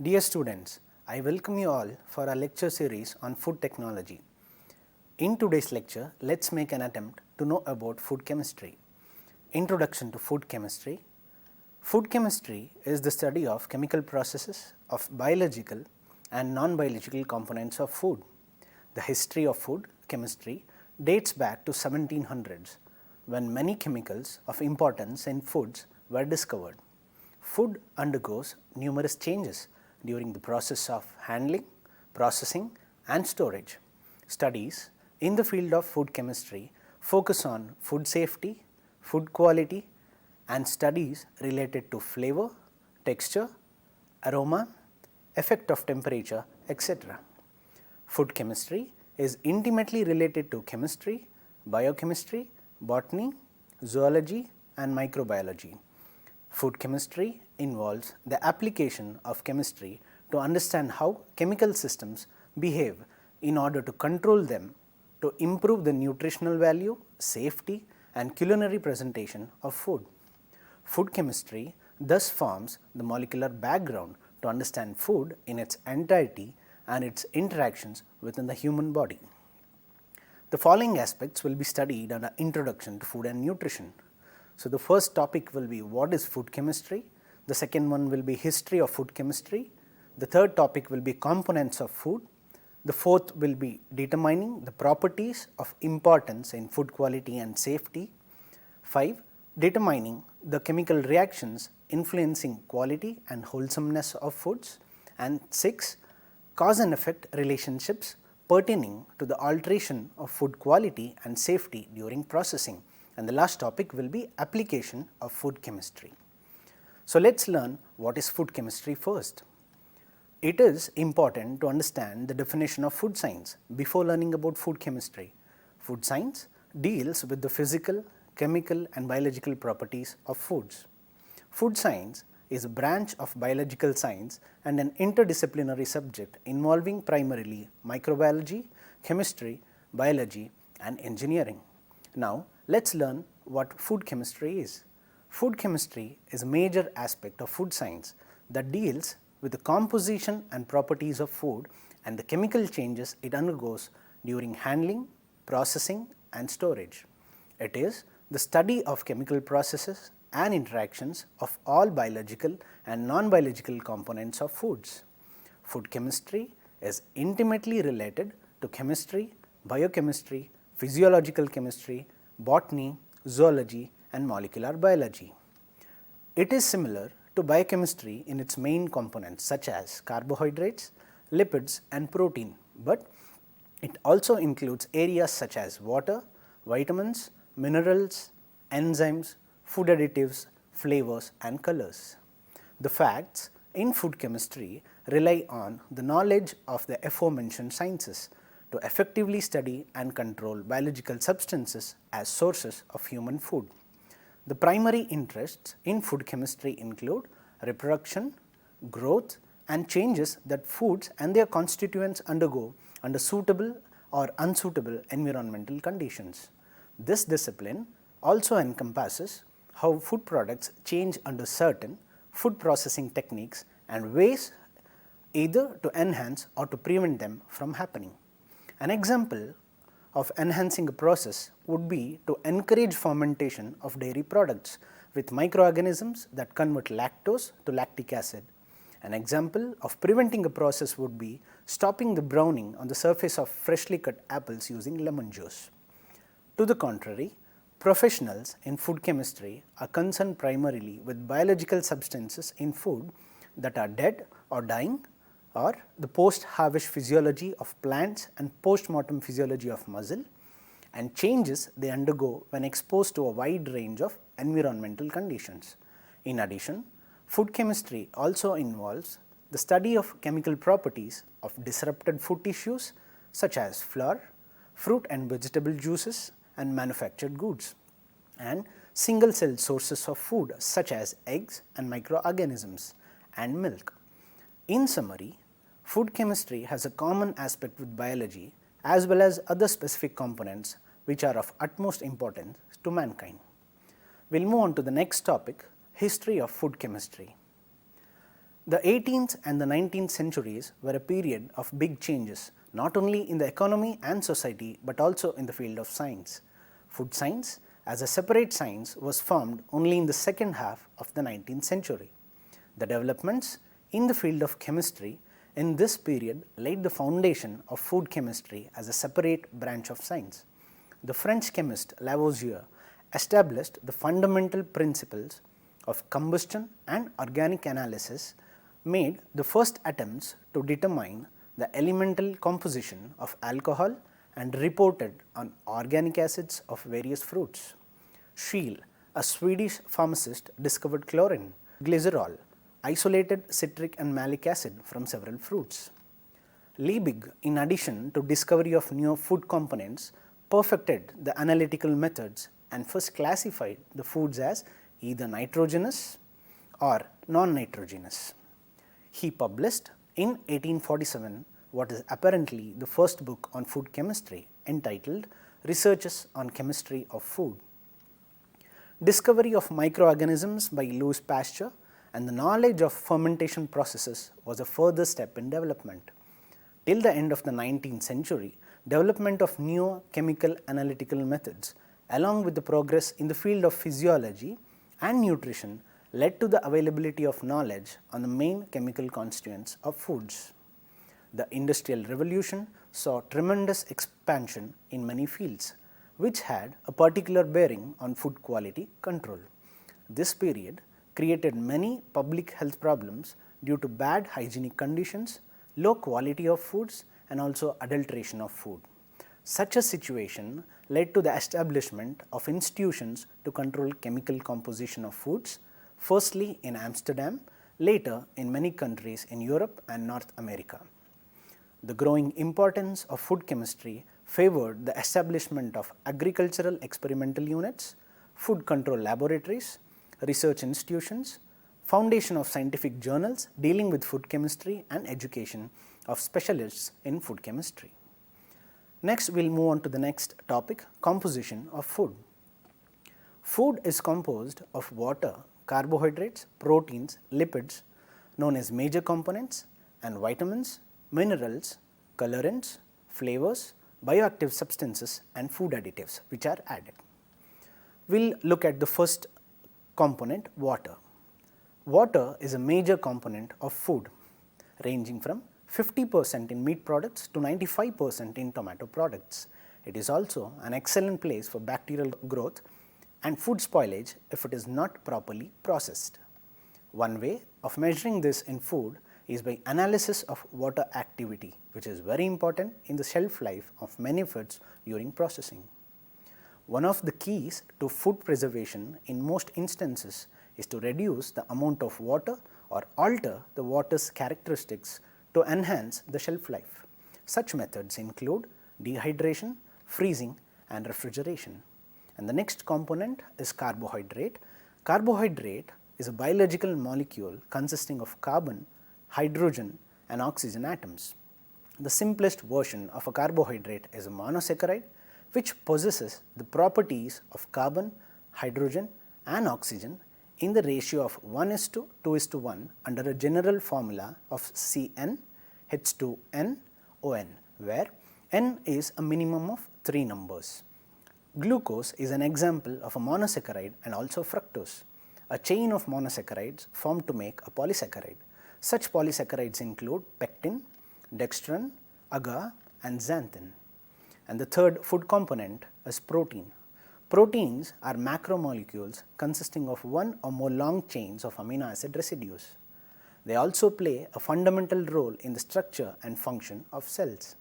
Dear students, I welcome you all for our lecture series on food technology. In today's lecture, let's make an attempt to know about food chemistry. Introduction to food chemistry. Food chemistry is the study of chemical processes of biological and non-biological components of food. The history of food chemistry dates back to 1700s when many chemicals of importance in foods were discovered. Food undergoes numerous changes during the process of handling, processing and storage. Studies in the field of food chemistry focus on food safety, food quality and studies related to flavor, texture, aroma, effect of temperature, etc. Food chemistry is intimately related to chemistry, biochemistry, botany, zoology and microbiology. Food chemistry involves the application of chemistry to understand how chemical systems behave in order to control them to improve the nutritional value, safety and culinary presentation of food. Food chemistry thus forms the molecular background to understand food in its entirety and its interactions within the human body. The following aspects will be studied under Introduction to Food and Nutrition. So, the first topic will be what is food chemistry, the second one will be history of food chemistry, the third topic will be components of food, the fourth will be determining the properties of importance in food quality and safety, 5. Determining the chemical reactions influencing quality and wholesomeness of foods, and 6. Cause and effect relationships pertaining to the alteration of food quality and safety during processing. And the last topic will be application of food chemistry. So, let us learn what is food chemistry first. It is important to understand the definition of food science before learning about food chemistry. Food science deals with the physical, chemical and biological properties of foods. Food science is a branch of biological science and an interdisciplinary subject involving primarily microbiology, chemistry, biology and engineering. Now, let us learn what food chemistry is. Food chemistry is a major aspect of food science that deals with the composition and properties of food and the chemical changes it undergoes during handling, processing and storage. It is the study of chemical processes and interactions of all biological and non-biological components of foods. Food chemistry is intimately related to chemistry, biochemistry, physiological chemistry, botany, zoology and molecular biology. It is similar to biochemistry in its main components such as carbohydrates, lipids and protein, but it also includes areas such as water, vitamins, minerals, enzymes, food additives, flavors and colors. The facts in food chemistry rely on the knowledge of the aforementioned sciences to effectively study and control biological substances as sources of human food. The primary interests in food chemistry include reproduction, growth and changes that foods and their constituents undergo under suitable or unsuitable environmental conditions. This discipline also encompasses how food products change under certain food processing techniques and ways either to enhance or to prevent them from happening. An example of enhancing a process would be to encourage fermentation of dairy products with microorganisms that convert lactose to lactic acid. An example of preventing a process would be stopping the browning on the surface of freshly cut apples using lemon juice. To the contrary, professionals in food chemistry are concerned primarily with biological substances in food that are dead or dying, or the post-harvest physiology of plants and post-mortem physiology of muscle, and changes they undergo when exposed to a wide range of environmental conditions. In addition, food chemistry also involves the study of chemical properties of disrupted food tissues such as flour, fruit and vegetable juices and manufactured goods, and single cell sources of food such as eggs and microorganisms and milk. In summary, food chemistry has a common aspect with biology as well as other specific components which are of utmost importance to mankind. We will move on to the next topic, history of food chemistry. The 18th and the 19th centuries were a period of big changes, not only in the economy and society but also in the field of science. Food science as a separate science was formed only in the second half of the 19th century. The developments in the field of chemistry in this period laid the foundation of food chemistry as a separate branch of science. The French chemist Lavoisier established the fundamental principles of combustion and organic analysis, made the first attempts to determine the elemental composition of alcohol, and reported on organic acids of various fruits. Scheele, a Swedish pharmacist, discovered chlorine, glycerol, isolated citric and malic acid from several fruits. Liebig, in addition to discovery of new food components, perfected the analytical methods and first classified the foods as either nitrogenous or non-nitrogenous. He published in 1847 what is apparently the first book on food chemistry, entitled Researches on Chemistry of Food. Discovery of microorganisms by Louis Pasteur and the knowledge of fermentation processes was a further step in development. Till the end of the 19th century, development of new chemical analytical methods along with the progress in the field of physiology and nutrition led to the availability of knowledge on the main chemical constituents of foods. The Industrial Revolution saw tremendous expansion in many fields, which had a particular bearing on food quality control. This period created many public health problems due to bad hygienic conditions, low quality of foods, and also adulteration of food. Such a situation led to the establishment of institutions to control chemical composition of foods, firstly in Amsterdam, later in many countries in Europe and North America. The growing importance of food chemistry favored the establishment of agricultural experimental units, food control laboratories, research institutions, foundation of scientific journals dealing with food chemistry, and education of specialists in food chemistry. Next, we will move on to the next topic, composition of food. Food is composed of water, carbohydrates, proteins, lipids known as major components, and vitamins, minerals, colorants, flavors, bioactive substances, and food additives which are added. We will look at the first component, water. Water is a major component of food, ranging from 50% in meat products to 95% in tomato products. It is also an excellent place for bacterial growth and food spoilage if it is not properly processed. One way of measuring this in food is by analysis of water activity, which is very important in the shelf life of many foods during processing. One of the keys to food preservation in most instances is to reduce the amount of water or alter the water's characteristics to enhance the shelf life. Such methods include dehydration, freezing, and refrigeration. And the next component is carbohydrate. Carbohydrate is a biological molecule consisting of carbon, hydrogen, and oxygen atoms. The simplest version of a carbohydrate is a monosaccharide, which possesses the properties of carbon, hydrogen, and oxygen in the ratio of 1:2:1 under a general formula of Cn H2n ON, where n is a minimum of 3 numbers. Glucose is an example of a monosaccharide and also fructose, a chain of monosaccharides formed to make a polysaccharide. Such polysaccharides include pectin, dextran, agar, and xanthan. And the third food component is protein. Proteins are macromolecules consisting of one or more long chains of amino acid residues. They also play a fundamental role in the structure and function of cells.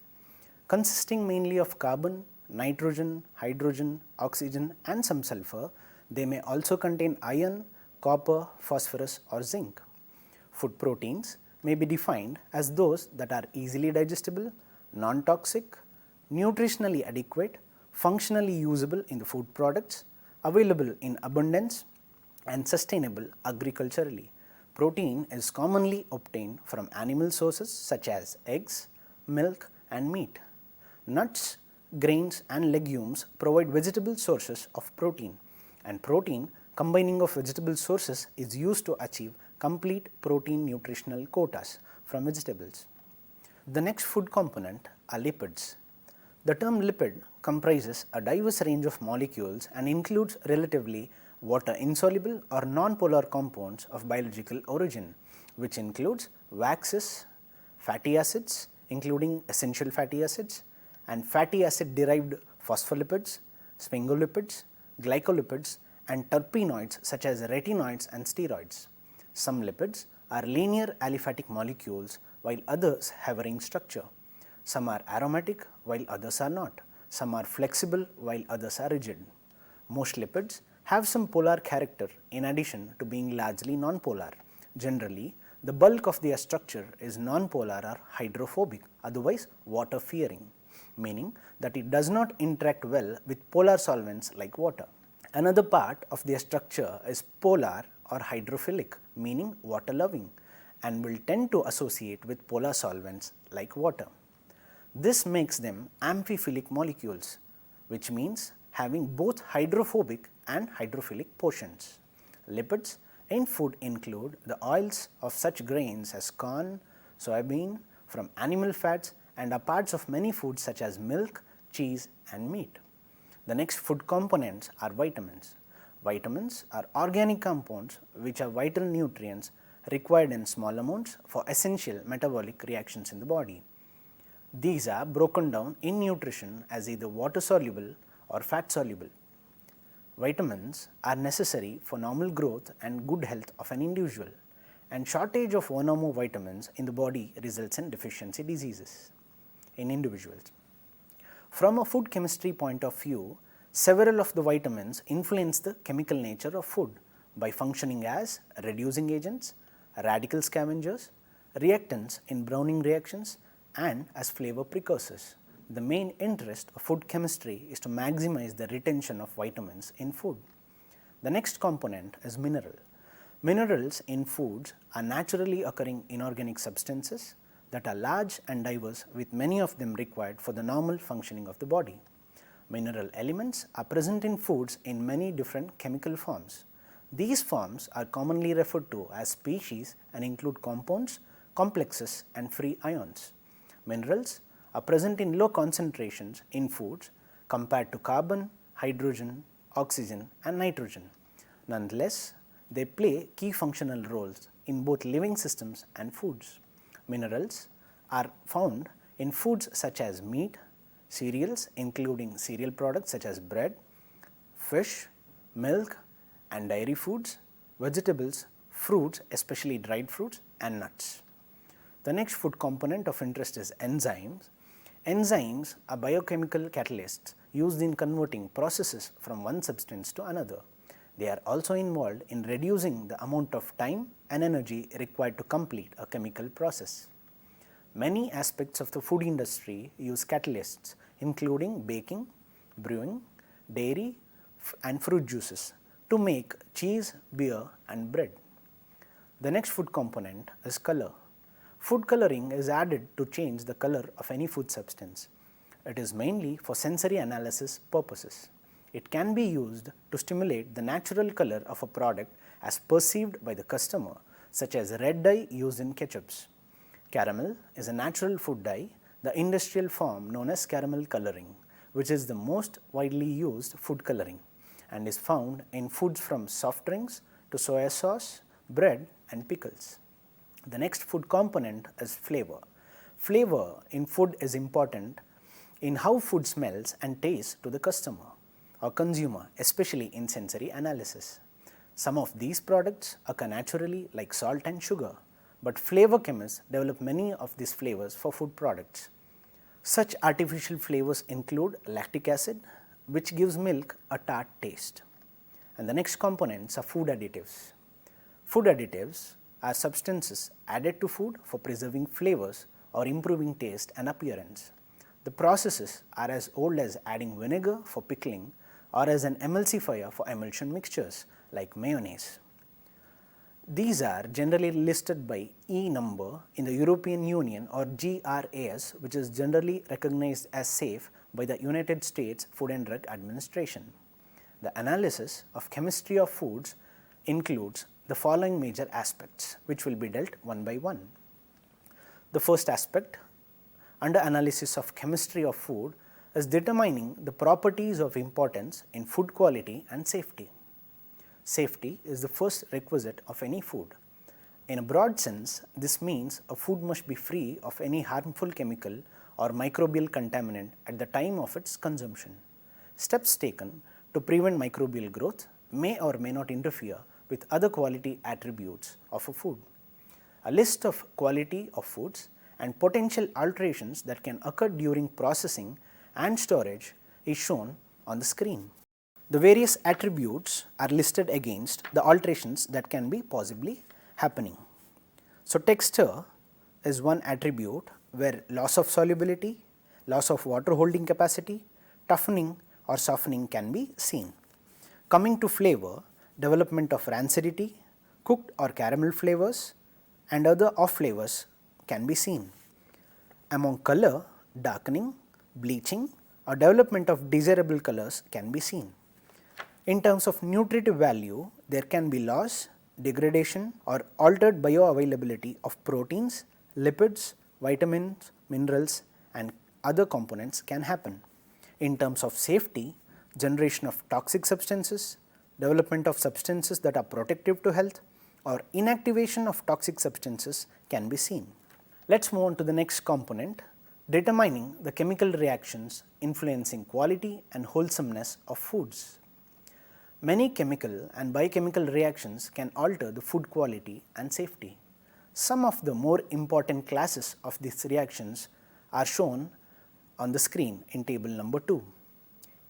Consisting mainly of carbon, nitrogen, hydrogen, oxygen, and some sulfur, they may also contain iron, copper, phosphorus, or zinc. Food proteins may be defined as those that are easily digestible, non-toxic, nutritionally adequate, functionally usable in the food products, available in abundance, and sustainable agriculturally. Protein is commonly obtained from animal sources such as eggs, milk, and meat. Nuts, grains, and legumes provide vegetable sources of protein, and protein combining of vegetable sources is used to achieve complete protein nutritional quotas from vegetables. The next food component are lipids. The term lipid comprises a diverse range of molecules and includes relatively water insoluble or non-polar compounds of biological origin, which includes waxes, fatty acids including essential fatty acids, and fatty acid derived phospholipids, sphingolipids, glycolipids, and terpenoids such as retinoids and steroids. Some lipids are linear aliphatic molecules while others have a ring structure. Some are aromatic while others are not. Some are flexible while others are rigid. Most lipids have some polar character in addition to being largely non-polar. Generally, the bulk of their structure is non-polar or hydrophobic, otherwise water fearing, meaning that it does not interact well with polar solvents like water. Another part of their structure is polar or hydrophilic, meaning water loving, and will tend to associate with polar solvents like water. This makes them amphiphilic molecules, which means having both hydrophobic and hydrophilic portions. Lipids in food include the oils of such grains as corn, soybean, from animal fats, and are parts of many foods such as milk, cheese, and meat. The next food components are vitamins. Vitamins are organic compounds which are vital nutrients required in small amounts for essential metabolic reactions in the body. These are broken down in nutrition as either water soluble or fat soluble. Vitamins are necessary for normal growth and good health of an individual, and shortage of one or more vitamins in the body results in deficiency diseases in individuals. From a food chemistry point of view, several of the vitamins influence the chemical nature of food by functioning as reducing agents, radical scavengers, reactants in browning reactions, and as flavor precursors. The main interest of food chemistry is to maximize the retention of vitamins in food. The next component is mineral. Minerals in foods are naturally occurring inorganic substances that are large and diverse, with many of them required for the normal functioning of the body. Mineral elements are present in foods in many different chemical forms. These forms are commonly referred to as species and include compounds, complexes, and free ions. Minerals are present in low concentrations in foods compared to carbon, hydrogen, oxygen, and nitrogen. Nonetheless, they play key functional roles in both living systems and foods. Minerals are found in foods such as meat, cereals including cereal products such as bread, fish, milk, and dairy foods, vegetables, fruits, especially dried fruits, and nuts. The next food component of interest is enzymes. Enzymes are biochemical catalysts used in converting processes from one substance to another. They are also involved in reducing the amount of time and energy required to complete a chemical process. Many aspects of the food industry use catalysts, including baking, brewing, dairy, and fruit juices to make cheese, beer, and bread. The next food component is color. Food coloring is added to change the color of any food substance. It is mainly for sensory analysis purposes. It can be used to stimulate the natural color of a product as perceived by the customer, such as red dye used in ketchups. Caramel is a natural food dye, the industrial form known as caramel coloring, which is the most widely used food coloring and is found in foods from soft drinks to soy sauce, bread, and pickles. The next food component is flavor. Flavor in food is important in how food smells and tastes to the customer or consumer, especially in sensory analysis. Some of these products occur naturally like salt and sugar, but flavor chemists develop many of these flavors for food products. Such artificial flavors include lactic acid, which gives milk a tart taste. And the next components are food additives. Food additives are substances added to food for preserving flavors or improving taste and appearance. The processes are as old as adding vinegar for pickling or as an emulsifier for emulsion mixtures like mayonnaise. These are generally listed by E number in the European Union or GRAS, which is generally recognized as safe by the United States Food and Drug Administration. The analysis of chemistry of foods includes the following major aspects, which will be dealt one by one. The first aspect under analysis of chemistry of food is determining the properties of importance in food quality and safety. Safety is the first requisite of any food. In a broad sense, this means a food must be free of any harmful chemical or microbial contaminant at the time of its consumption. Steps taken to prevent microbial growth may or may not interfere with other quality attributes of a food. A list of quality of foods and potential alterations that can occur during processing and storage is shown on the screen. The various attributes are listed against the alterations that can be possibly happening. So, texture is one attribute where loss of solubility, loss of water holding capacity, toughening or softening can be seen. Coming to flavor, development of rancidity, cooked or caramel flavors and other off flavors can be seen. Among color, darkening, bleaching or development of desirable colors can be seen. In terms of nutritive value, there can be loss, degradation or altered bioavailability of proteins, lipids, vitamins, minerals and other components can happen. In terms of safety, generation of toxic substances, development of substances that are protective to health or inactivation of toxic substances can be seen. Let us move on to the next component, determining the chemical reactions influencing quality and wholesomeness of foods. Many chemical and biochemical reactions can alter the food quality and safety. Some of the more important classes of these reactions are shown on the screen in table number 2.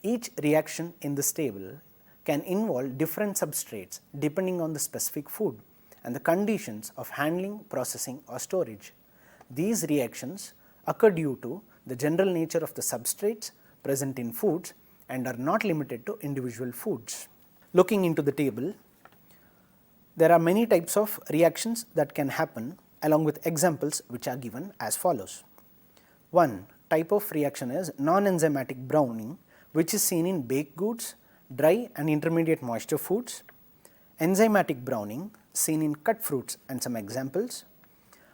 Each reaction in this table can involve different substrates depending on the specific food and the conditions of handling, processing or storage. These reactions occur due to the general nature of the substrates present in foods and are not limited to individual foods. Looking into the table, there are many types of reactions that can happen along with examples which are given as follows. One type of reaction is non-enzymatic browning, which is seen in baked goods, dry and intermediate moisture foods. Enzymatic browning seen in cut fruits and some examples.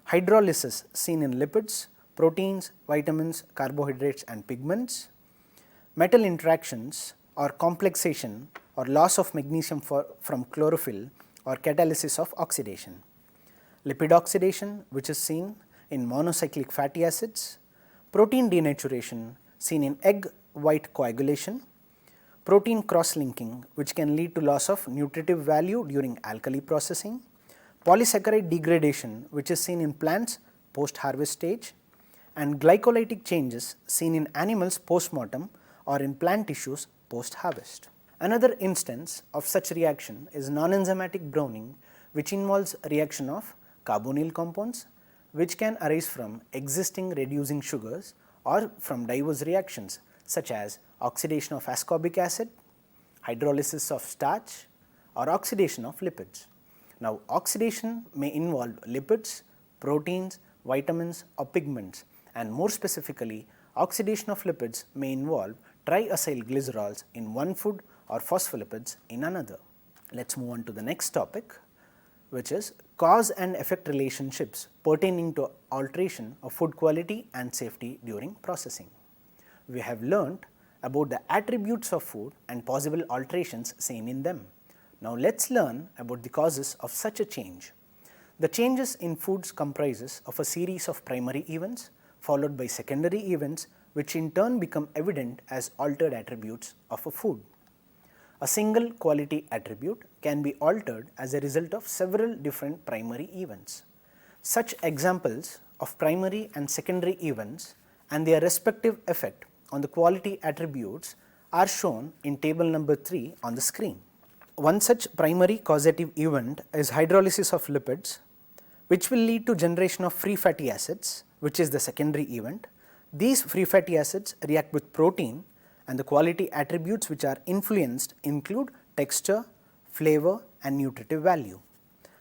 Hydrolysis seen in lipids, proteins, vitamins, carbohydrates and pigments. Metal interactions or complexation or loss of magnesium from chlorophyll or catalysis of oxidation. Lipid oxidation, which is seen in monocyclic fatty acids. Protein denaturation seen in egg white coagulation. Protein cross-linking, which can lead to loss of nutritive value during alkali processing. Polysaccharide degradation, which is seen in plants post-harvest stage, and glycolytic changes seen in animals post-mortem or in plant tissues post-harvest. Another instance of such reaction is non-enzymatic browning, which involves reaction of carbonyl compounds, which can arise from existing reducing sugars or from diverse reactions such as oxidation of ascorbic acid, hydrolysis of starch or oxidation of lipids. Now, oxidation may involve lipids, proteins, vitamins or pigments, and more specifically oxidation of lipids may involve triacyl glycerols in one food or phospholipids in another. Let us move on to the next topic, which is cause and effect relationships pertaining to alteration of food quality and safety during processing. We have learnt about the attributes of food and possible alterations seen in them. Now, let us learn about the causes of such a change. The changes in foods comprises of a series of primary events followed by secondary events, which in turn become evident as altered attributes of a food. A single quality attribute can be altered as a result of several different primary events. Such examples of primary and secondary events and their respective effect on the quality attributes are shown in table number 3 on the screen. One such primary causative event is hydrolysis of lipids, which will lead to generation of free fatty acids, which is the secondary event. These free fatty acids react with protein, and the quality attributes which are influenced include texture, flavor and nutritive value.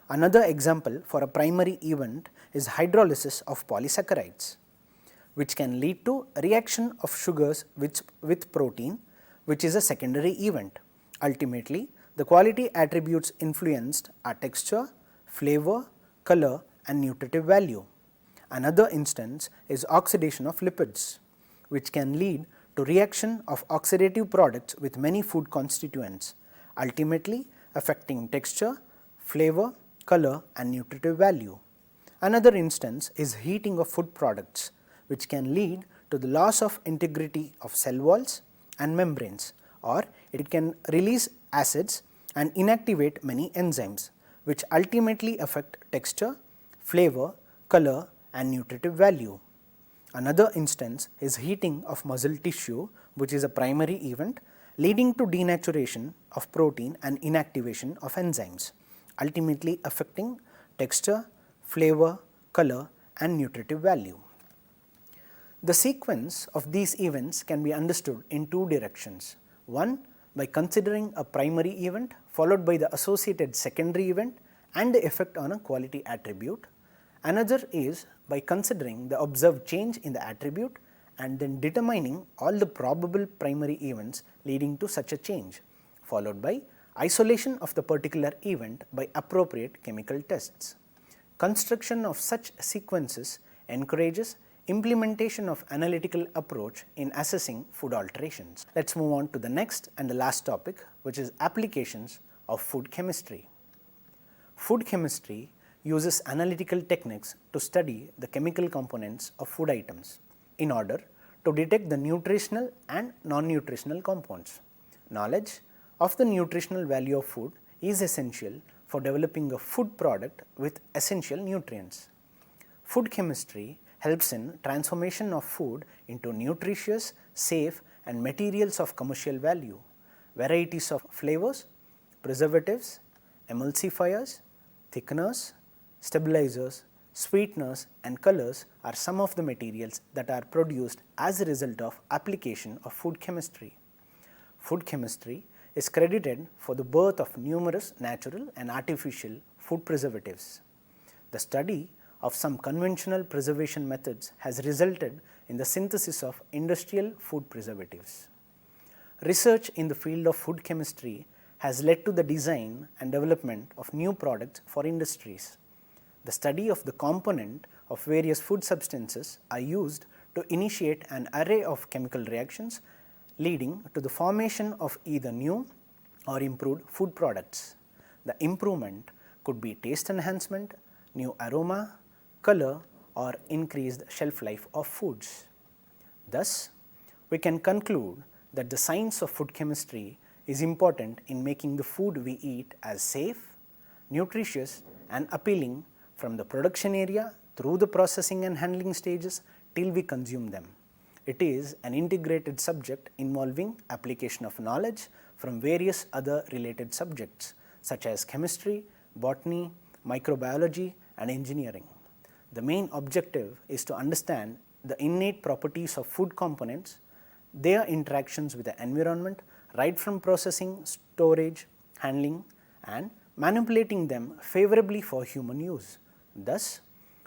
Another example for a primary event is hydrolysis of polysaccharides, which can lead to reaction of sugars with protein, which is a secondary event. Ultimately, The quality attributes influenced are texture, flavor, color and nutritive value. Another instance is oxidation of lipids, which can lead to reaction of oxidative products with many food constituents, ultimately affecting texture, flavor, color and nutritive value. Another instance is heating of food products, which can lead to the loss of integrity of cell walls and membranes, or it can release acids and inactivate many enzymes, which ultimately affect texture, flavor, color and nutritive value. Another instance is heating of muscle tissue, which is a primary event leading to denaturation of protein and inactivation of enzymes, ultimately affecting texture, flavor, color and nutritive value. The sequence of these events can be understood in two directions. One, by considering a primary event followed by the associated secondary event and the effect on a quality attribute. Another is by considering the observed change in the attribute and then determining all the probable primary events leading to such a change, followed by isolation of the particular event by appropriate chemical tests. Construction of such sequences encourages implementation of analytical approach in assessing food alterations. Let us move on to the next and the last topic, which is applications of food chemistry. Food chemistry uses analytical techniques to study the chemical components of food items in order to detect the nutritional and non-nutritional compounds. Knowledge of the nutritional value of food is essential for developing a food product with essential nutrients. Food chemistry helps in transformation of food into nutritious, safe and materials of commercial value. Varieties of flavors, preservatives, emulsifiers, thickeners, stabilizers, sweeteners and colors are some of the materials that are produced as a result of application of food chemistry. Food chemistry is credited for the birth of numerous natural and artificial food preservatives. The study of some conventional preservation methods has resulted in the synthesis of industrial food preservatives. Research in the field of food chemistry has led to the design and development of new products for industries. The study of the component of various food substances are used to initiate an array of chemical reactions leading to the formation of either new or improved food products. The improvement could be taste enhancement, new aroma, color or increased shelf life of foods. Thus, we can conclude that the science of food chemistry is important in making the food we eat as safe, nutritious and appealing from the production area through the processing and handling stages till we consume them. It is an integrated subject involving application of knowledge from various other related subjects such as chemistry, botany, microbiology and engineering. The main objective is to understand the innate properties of food components, their interactions with the environment right from processing, storage, handling and manipulating them favorably for human use. Thus,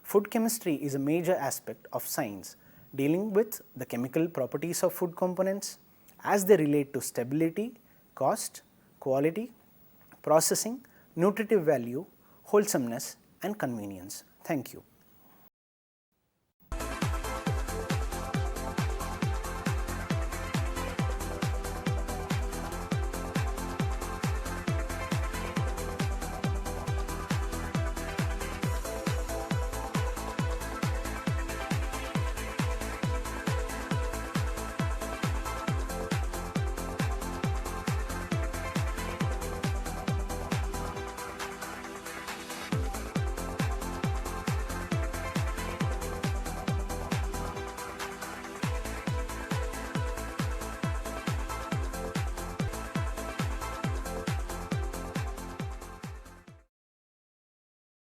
food chemistry is a major aspect of science dealing with the chemical properties of food components as they relate to stability, cost, quality, processing, nutritive value, wholesomeness and convenience. Thank you.